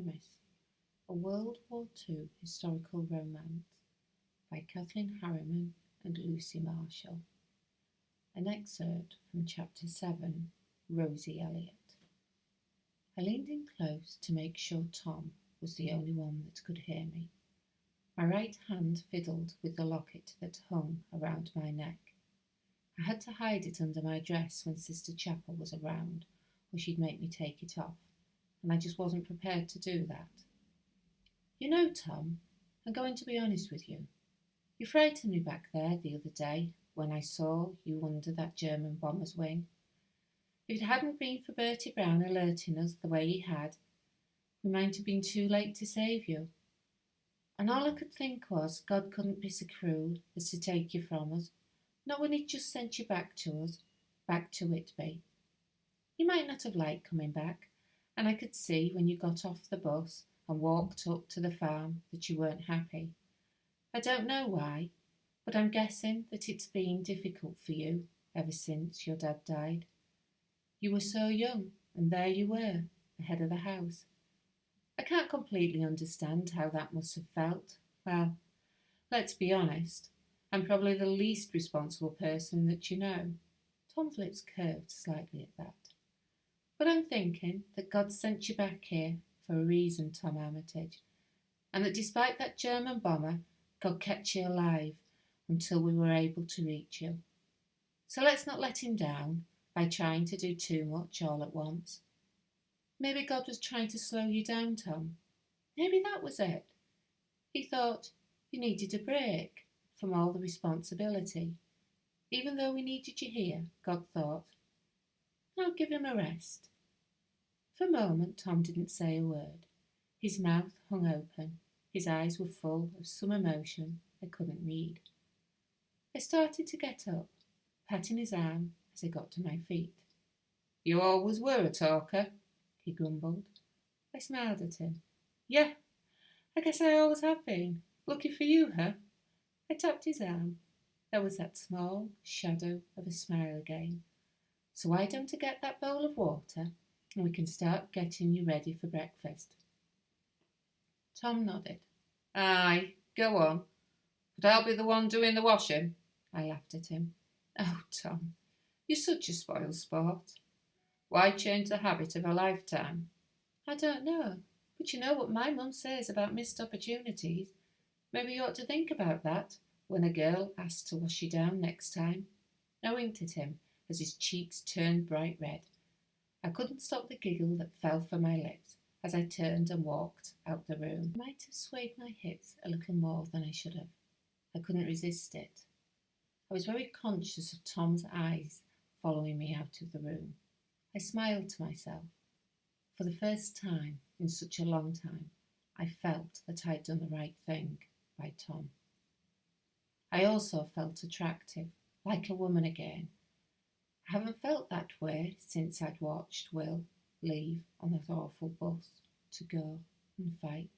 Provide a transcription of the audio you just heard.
Promise, a World War II historical romance by Kathleen Harryman and Lucy Marshall. An excerpt from Chapter 7, Rosie Elliott. I leaned in close to make sure Tom was the only one that could hear me. My right hand fiddled with the locket that hung around my neck. I had to hide it under my dress when Sister Chapel was around, or she'd make me take it off, and I just wasn't prepared to do that. You know, Tom, I'm going to be honest with you. You frightened me back there the other day when I saw you under that German bomber's wing. If it hadn't been for Bertie Brown alerting us the way he had, we might have been too late to save you. And all I could think was God couldn't be so cruel as to take you from us, not when he'd just sent you back to us, back to Whitby. You might not have liked coming back, and I could see when you got off the bus and walked up to the farm that you weren't happy. I don't know why, but I'm guessing that it's been difficult for you ever since your dad died. You were so young, and there you were, the head of the house. I can't completely understand how that must have felt. Well, let's be honest, I'm probably the least responsible person that you know. Tom's lips curved slightly at that. But I'm thinking that God sent you back here for a reason, Tom Armitage, and that despite that German bomber, God kept you alive until we were able to reach you. So let's not let him down by trying to do too much all at once. Maybe God was trying to slow you down, Tom. Maybe that was it. He thought you needed a break from all the responsibility. Even though we needed you here, God thought, I'll give him a rest. For a moment, Tom didn't say a word. His mouth hung open. His eyes were full of some emotion I couldn't read. I started to get up, patting his arm as I got to my feet. You always were a talker, he grumbled. I smiled at him. Yeah, I guess I always have been. Lucky for you, huh? I tapped his arm. There was that small shadow of a smile again. So why don't I get that bowl of water and we can start getting you ready for breakfast? Tom nodded. Aye, go on. But I'll be the one doing the washing. I laughed at him. Oh, Tom, you're such a spoiled sport. Why change the habit of a lifetime? I don't know, but you know what my mum says about missed opportunities. Maybe you ought to think about that when a girl asks to wash you down next time. I winked at him as his cheeks turned bright red. I couldn't stop the giggle that fell from my lips as I turned and walked out the room. I might have swayed my hips a little more than I should have. I couldn't resist it. I was very conscious of Tom's eyes following me out of the room. I smiled to myself. For the first time in such a long time, I felt that I'd done the right thing by Tom. I also felt attractive, like a woman again. I haven't felt that way since I'd watched Will leave on that awful bus to go and fight.